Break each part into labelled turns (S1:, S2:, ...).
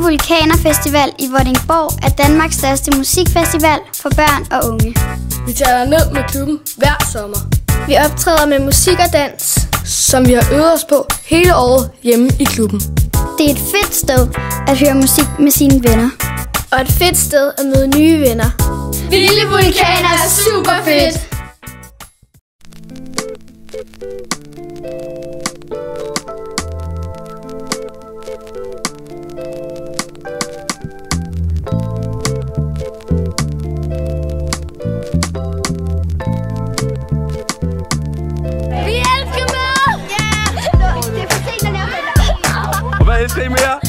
S1: Vulkaner Festival i Vordingborg er Danmarks største musikfestival for børn og unge.
S2: Vi tager ned med klubben hver sommer.
S1: Vi optræder med musik og dans,
S2: som vi har øvet os på hele året hjemme i klubben.
S1: Det er et fedt sted at høre musik med sine venner. Og et fedt sted at møde nye venner.
S3: Vilde Vulkaner er super fedt!
S4: Hvad elsker I mere?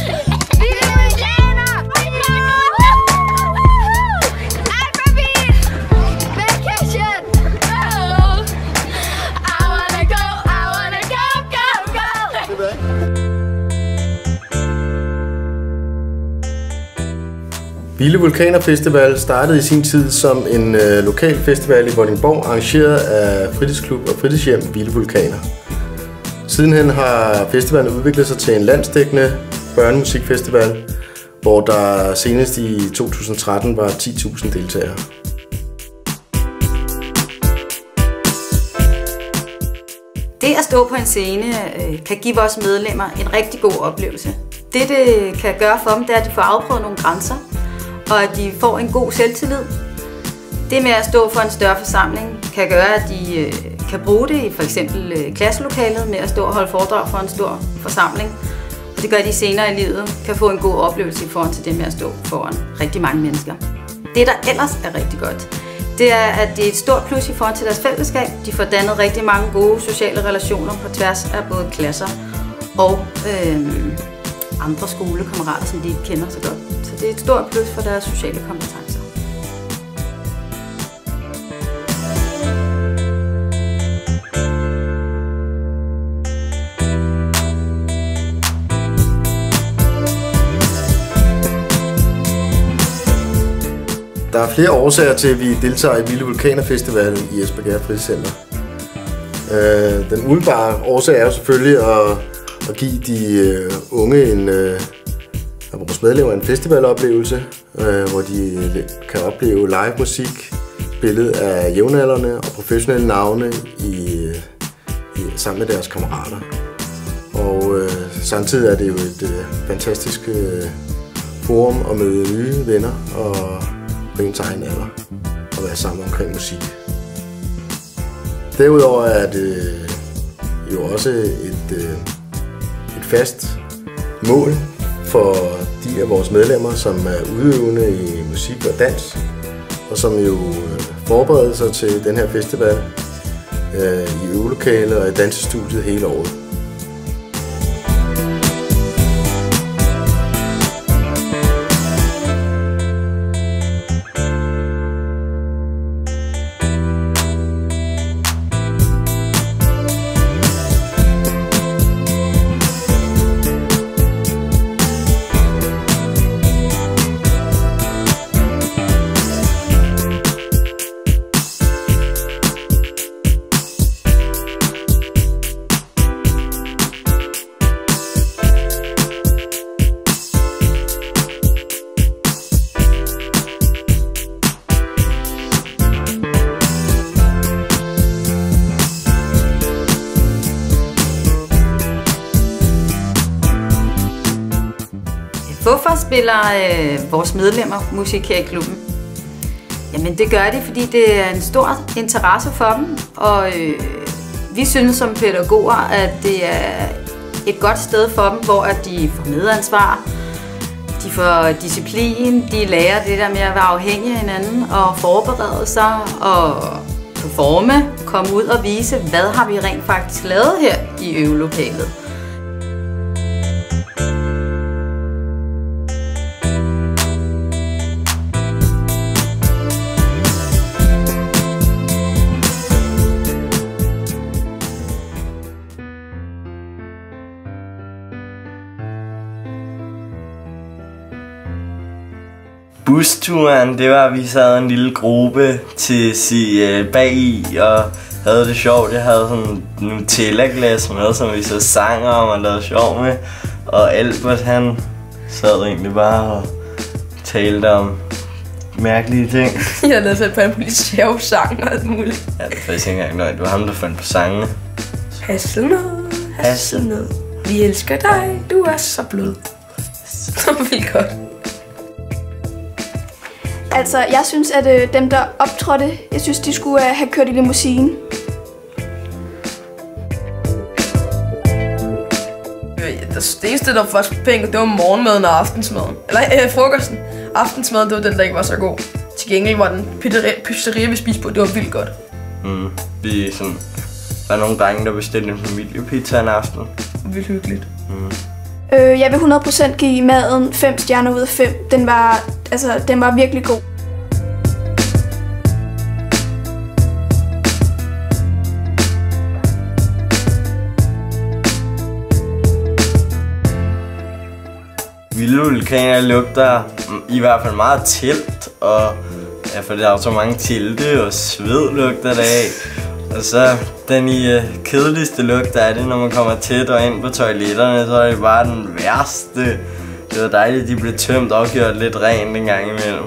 S5: Vilde Vulkaner Festival startede i sin tid som en lokal festival i Vordingborg, arrangeret af fritidsklub og fritidshjem Vilde Vulkaner. Sidenhen har festivalen udviklet sig til en landsdækkende børnemusikfestival, hvor der senest i 2013 var 10.000 deltagere.
S6: Det at stå på en scene kan give vores medlemmer en rigtig god oplevelse. Det kan gøre for dem, det er, at de får afprøvet nogle grænser, og at de får en god selvtillid. Det med at stå for en større forsamling kan gøre, at de kan bruge det i f.eks. klasselokalet med at stå og holde foredrag for en stor forsamling. Og det gør, at de senere i livet kan få en god oplevelse i forhold til det med at stå foran rigtig mange mennesker. Det, der ellers er rigtig godt, det er, at det er et stort plus i forhold til deres fællesskab. De får dannet rigtig mange gode sociale relationer på tværs af både klasser og andre skolekammerater, som de kender så godt. Så det er et stort plus for deres sociale kompetencer.
S5: Der er flere årsager til, at vi deltager i Vilde Vulkaner Festival i Espergærde Fritidscenter. Den umiddelbare årsag er jo selvfølgelig at give de unge af vores medlemmer en festivaloplevelse, hvor de kan opleve live musik, billede af jævnaldrende og professionelle navne sammen med deres kammerater. Og samtidig er det jo et fantastisk forum at møde nye venner og på ens egen alder og være sammen omkring musik. Derudover er det jo også et fast mål for de af vores medlemmer, som er udøvende i musik og dans, og som jo forbereder sig til den her festival i øvelokalet og i dansestudiet hele året.
S6: Hvorfor spiller vores medlemmer musik her i klubben? Jamen det gør de, fordi det er en stor interesse for dem, og vi synes som pædagoger, at det er et godt sted for dem, hvor at de får medansvar, de får disciplin, de lærer det der med at være afhængige af hinanden og forberede sig og performe, komme ud og vise, hvad har vi rent faktisk lavet her i øvelokalet.
S7: Busturen, det var, at vi sad en lille gruppe til bag i og havde det sjovt. Jeg havde sådan en Nutella-glas med, som vi så sang om og lavede sjov med. Og Albert, han sad egentlig bare og talte om mærkelige ting.
S2: Jeg havde sat på en politisk sang og alt muligt.
S7: Ja, det er faktisk ikke engang løgn. Det var ham, der fandt på sangene.
S2: Hasselnød, hasselnød. Vi elsker dig, du er så blød. Så vildt godt.
S1: Altså, jeg synes, at dem, der optrådte, jeg synes, de skulle have kørt i limousine.
S2: Det eneste, der var faktisk penge, det var morgenmaden og aftensmaden. Eller frokosten. Aftensmaden, det var den, der ikke var så god. Til gengæld var den pizzeria, vi spiste på, det var vildt godt.
S7: Vi sådan... Der er nogle drenge, der bestilte en familiepizza en aften.
S2: Vildt hyggeligt.
S1: Jeg vil 100% give maden 5 stjerner ud af 5. Den var virkelig god.
S7: Vilde Vulkaner lugter i hvert fald meget telt, og ja, for der er jo så mange telte og sved lugter det af. Og så den kedeligste lugt er det, når man kommer tæt og ind på toiletterne, så er det bare den værste. Det var dejligt, at de blev tømt og gjort lidt rent en gang imellem.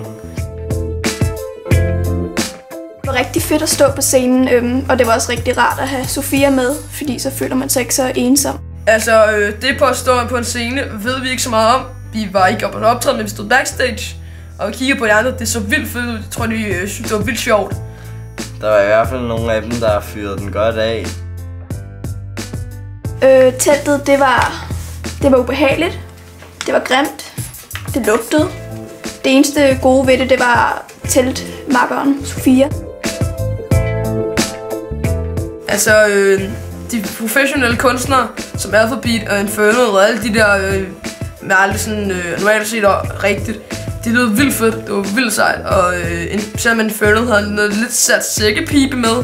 S1: Det var rigtig fedt at stå på scenen, og det var også rigtig rart at have Sofia med, fordi så føler man sig ikke så ensom.
S2: Altså, det på at stå på en scene ved vi ikke så meget om. Vi var ikke oppe på optræden, men vi stod backstage, og vi kiggede på de andre. Det så vildt fedt ud. Jeg tror, de synes, det var vildt sjovt.
S7: Der var i hvert fald nogle af dem, der fyrede den godt af.
S1: Teltet, det var ubehageligt. Det var grimt. Det lugtede. Det eneste gode ved det var teltmakkeren, Sofia.
S2: Altså, de professionelle kunstnere, som Alphabeat og Infernal og alle de der, med aldrig sådan normalt set rigtigt, de lød vildt fedt, det var vildt sejt, og selvom Infernal havde noget lidt sat sækkepibe med,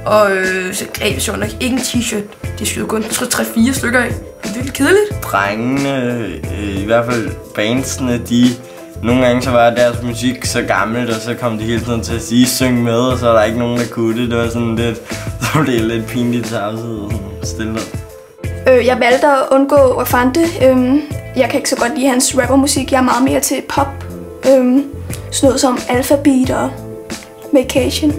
S2: og så greb sjovt nok ikke en t-shirt, de skød kun 3-4 stykker af, det er virkelig kedeligt.
S7: Drengene, i hvert fald bandsene, nogle gange så var deres musik så gammelt, og så kom de hele tiden til at synge med, og så var der ikke nogen, der kunne det. Det var sådan lidt, så blev det lidt pinligt tavset og stille.
S1: Jeg valgte at undgå Wafante. Jeg kan ikke så godt lide hans rappermusik. Jeg er meget mere til pop. Sådan noget som Alphabeat og Vacation.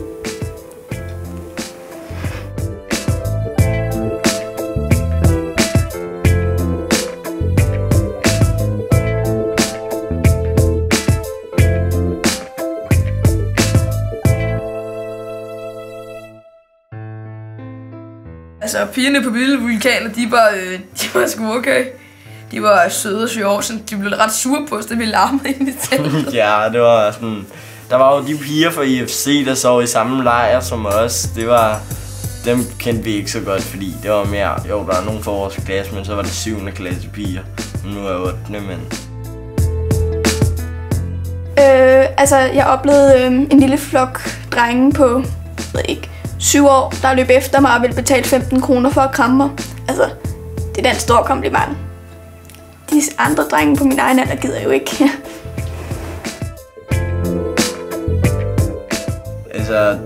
S2: Altså, pigerne på Vilde Vulkaner, de var sgu okay. De var søde og sjove, så de blev ret sure på os, da vi larmede ind i teltet.
S7: Ja, det var sådan... Der var jo de piger fra IFC, der sov i samme lejr som os. Dem kendte vi ikke så godt, fordi det var mere... Jo, der er nogen fra vores klasse, men så var det 7. klasse piger. Nu er jeg 8. mand.
S1: Altså, jeg oplevede en lille flok drenge på, 7 år, der løb efter mig og ville betale 15 kroner for at kramme mig. Altså, det er den store kompliment. De andre drenge på min egen alder gider jo ikke.
S7: Altså,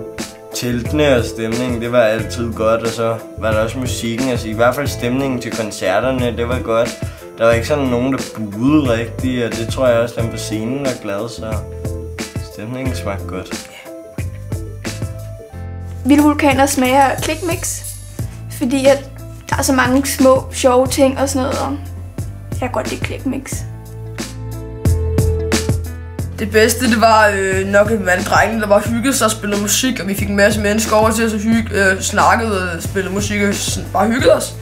S7: teltene og stemningen, det var altid godt, og så var der også musikken. Altså, i hvert fald stemningen til koncerterne, det var godt. Der var ikke sådan nogen, der buede rigtigt, og det tror jeg også, dem på scenen var glade, så stemningen smagte godt.
S1: Vilde Vulkaner smager af klikmix, fordi at der er så mange små, sjove ting og sådan noget, og jeg kan godt lide klikmix.
S2: Det bedste, det var nok en mand drengene, der bare hyggede sig og spillede musik, og vi fik en masse mennesker over til at snakkede og spillede musik og bare hyggede os.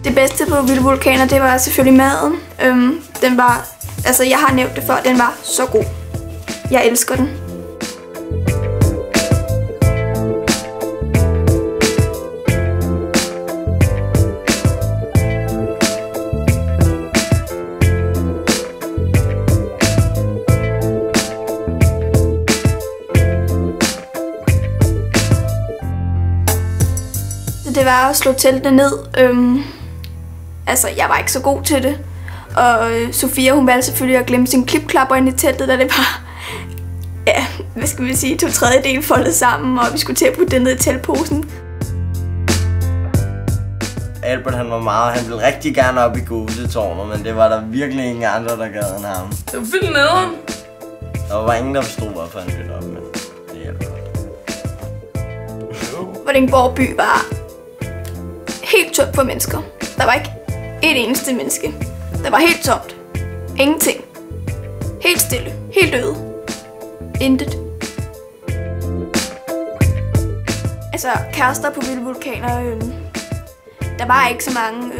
S1: Det bedste på Vilde Vulkaner, det var selvfølgelig maden. Den var, altså jeg har nævnt det før, den var så god. Jeg elsker den. Det var at slå teltene ned. Altså, jeg var ikke så god til det. Og Sofia, hun valgte selvfølgelig at glemme sin klipklapper ind i teltet, da det var, ja, hvad skal vi sige, 2/3 foldet sammen, og vi skulle til at putte det ned i teltposen.
S7: Albert han var meget, han ville rigtig gerne op i Gåsetårnet, men det var der virkelig ingen andre, der gad end ham.
S2: Det var vildt nederen.
S7: Der var ingen, der forstod, hvorfor han ville op, men det hjalp godt.
S1: Vordingborg by var helt tomt for mennesker. Der var ikke et eneste menneske. Der var helt tomt. Ingenting. Helt stille. Helt øde. Intet. Altså, kærester på vilde vulkaner. Der var ikke så mange.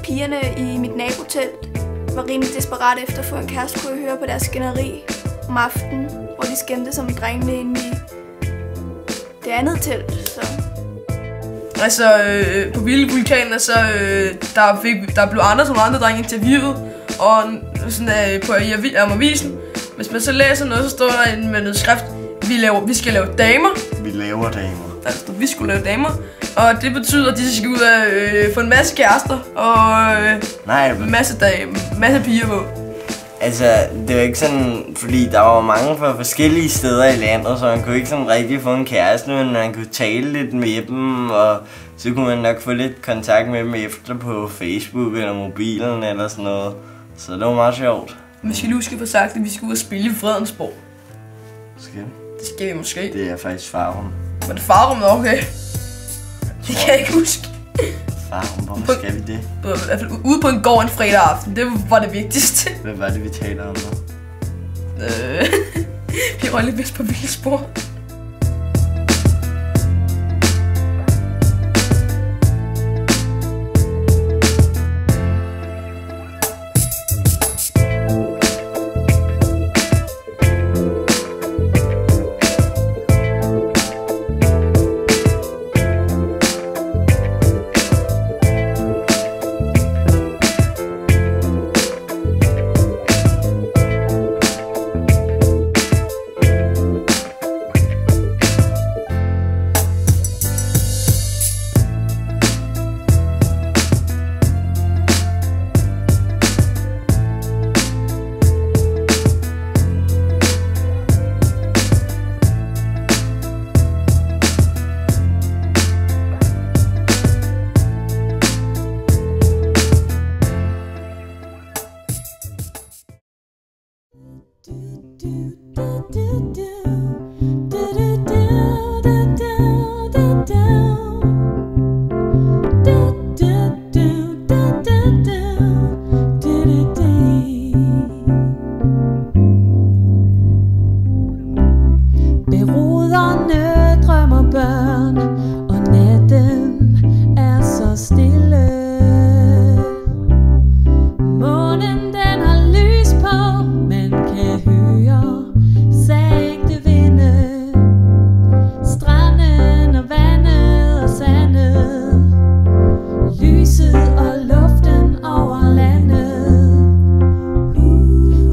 S1: Pigerne i mit nabotelt var rimelig desperat efter at få en kæreste, kunne jeg høre på deres skænderi om aftenen, hvor de skændte som drengene inde i det andet telt. Så.
S2: Altså, på vilde vulkaner, så der blev andre som andre drenge interviewet, og sådan, på avisen, hvis man så læser noget, så står der med noget skrift, vi skal lave damer.
S7: Vi laver damer.
S2: Altså, vi skulle lave damer, og det betyder, at de skal ud og få en masse kærester, og masse piger på.
S7: Altså, det var ikke sådan, fordi der var mange fra forskellige steder i landet, så man kunne ikke sådan rigtig få en kæreste, men man kunne tale lidt med dem, og så kunne man nok få lidt kontakt med dem efter på Facebook eller mobilen eller sådan noget. Så det var meget sjovt.
S2: Vi skal huske få sagt, at vi skal ud og spille i Fredensborg.
S7: Skal vi?
S2: Det skal vi måske.
S7: Det er faktisk Farum.
S2: Var det Farum? Okay. Det kan jeg ikke huske.
S7: Farum, hvor skal vi det?
S2: I hvert fald ude på en gård en fredag aften. Det var det vigtigste.
S7: Hvad var det, vi taler om nu?
S2: Vi røg lidt vist på vildspor.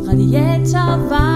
S8: Radiator var